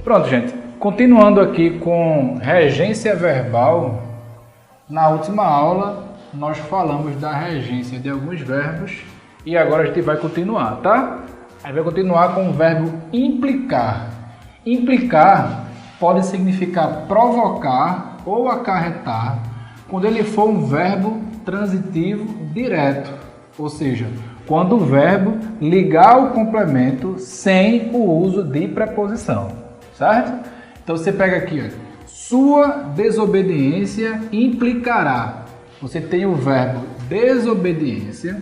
Pronto, gente. Continuando aqui com regência verbal, na última aula nós falamos da regência de alguns verbos e agora a gente vai continuar, tá? Aí vai continuar com o verbo implicar. Implicar pode significar provocar ou acarretar quando ele for um verbo transitivo direto, ou seja, quando o verbo ligar o complemento sem o uso de preposição, certo? Então você pega aqui, ó, sua desobediência implicará. Você tem o verbo desobediência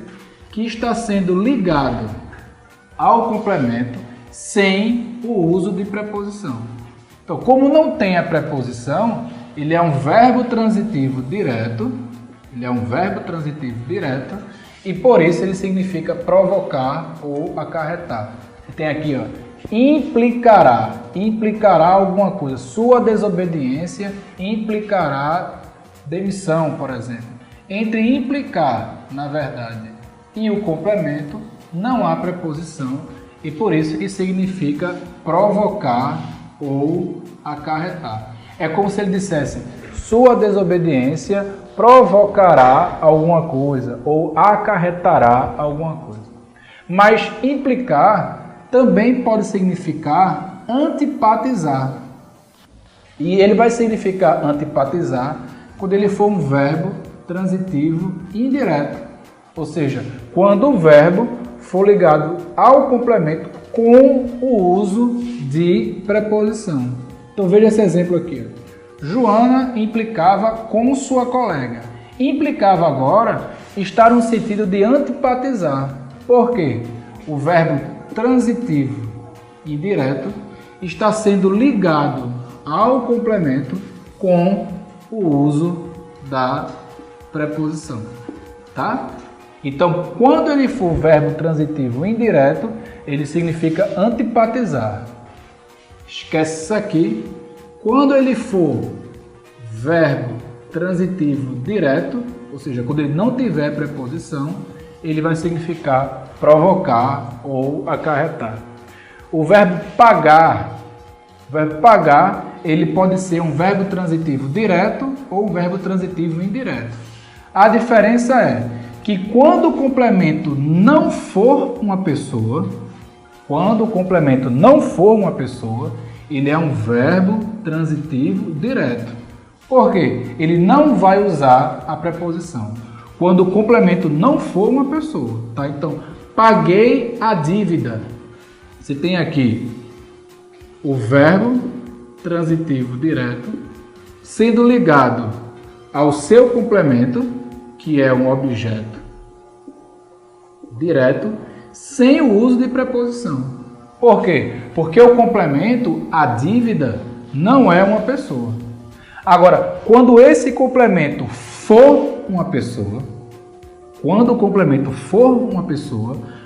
que está sendo ligado ao complemento sem o uso de preposição. Então, como não tem a preposição, ele é um verbo transitivo direto, e por isso ele significa provocar ou acarretar. Tem aqui, ó, implicará alguma coisa. Sua desobediência implicará demissão, por exemplo. Entre implicar, na verdade, e o complemento, não há preposição, e por isso que significa provocar ou acarretar. É como se ele dissesse, sua desobediência provocará alguma coisa ou acarretará alguma coisa. Mas implicar também pode significar antipatizar. E ele vai significar antipatizar quando ele for um verbo transitivo indireto. Ou seja, quando o verbo for ligado ao complemento com o uso de preposição. Então veja esse exemplo aqui. Joana implicava com sua colega. Implicava agora está no sentido de antipatizar. Por quê? O verbo transitivo indireto está sendo ligado ao complemento com o uso da preposição, tá? Então, quando ele for verbo transitivo indireto, ele significa antipatizar. Esquece isso aqui. Quando ele for verbo transitivo direto, ou seja, quando ele não tiver preposição, ele vai significar provocar ou acarretar. O verbo pagar, ele pode ser um verbo transitivo direto ou um verbo transitivo indireto. A diferença é que quando o complemento não for uma pessoa, ele é um verbo transitivo direto. Por quê? Ele não vai usar a preposição. Quando o complemento não for uma pessoa, tá? Então, paguei a dívida. Você tem aqui o verbo transitivo direto sendo ligado ao seu complemento, que é um objeto direto, sem o uso de preposição. Por quê? Porque o complemento, a dívida, não é uma pessoa. Agora, quando esse complemento for uma pessoa,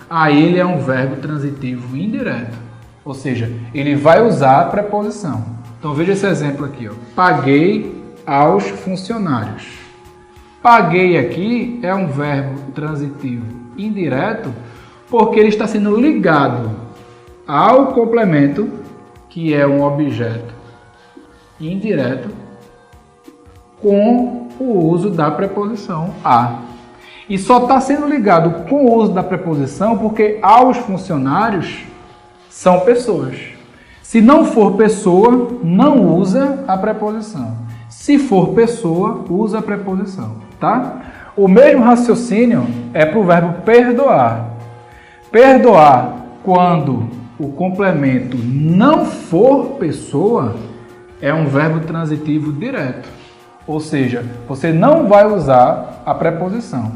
aí ele é um verbo transitivo indireto. Ou seja, ele vai usar a preposição. Então veja esse exemplo aqui, ó. Paguei aos funcionários. Paguei aqui é um verbo transitivo indireto porque ele está sendo ligado ao complemento, que é um objeto indireto, com o uso da preposição a. E só está sendo ligado com o uso da preposição porque aos funcionários são pessoas. Se não for pessoa, não usa a preposição. Se for pessoa, usa a preposição, tá? O mesmo raciocínio é para o verbo perdoar. Perdoar, quando o complemento não for pessoa, é um verbo transitivo direto. Ou seja, você não vai usar a preposição.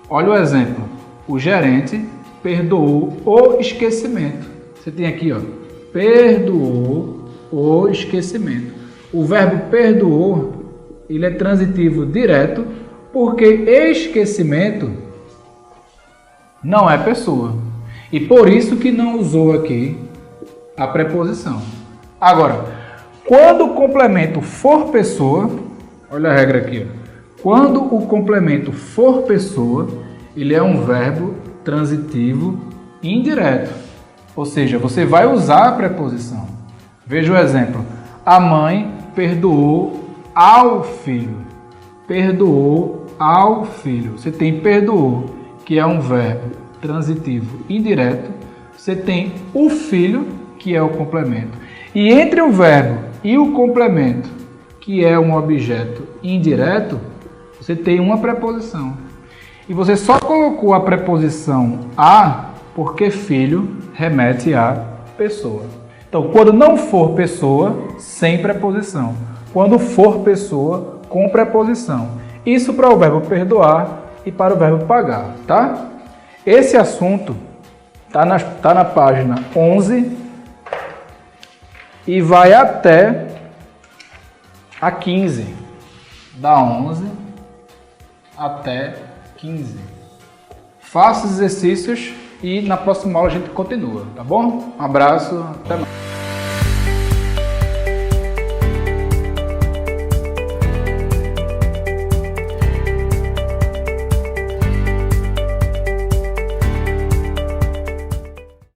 Olha o exemplo. O gerente perdoou o esquecimento. Você tem aqui, ó, perdoou o esquecimento. O verbo perdoou, ele é transitivo direto, porque esquecimento não é pessoa. E por isso que não usou aqui a preposição. Agora, quando o complemento for pessoa, olha a regra aqui, ó. Quando o complemento for pessoa, ele é um verbo transitivo indireto. Ou seja, você vai usar a preposição. Veja o exemplo. A mãe perdoou ao filho. Perdoou ao filho. Você tem perdoou, que é um verbo transitivo indireto. Você tem o filho, que é o complemento. E entre o verbo e o complemento, que é um objeto indireto, você tem uma preposição. E você só colocou a preposição a porque filho remete a pessoa. Então, quando não for pessoa, sem preposição. Quando for pessoa, com preposição. Isso para o verbo perdoar e para o verbo pagar, tá? Esse assunto tá na página 11 e vai até a 15. Da 11 até 15. Faça os exercícios e na próxima aula a gente continua, tá bom? Um abraço, até mais.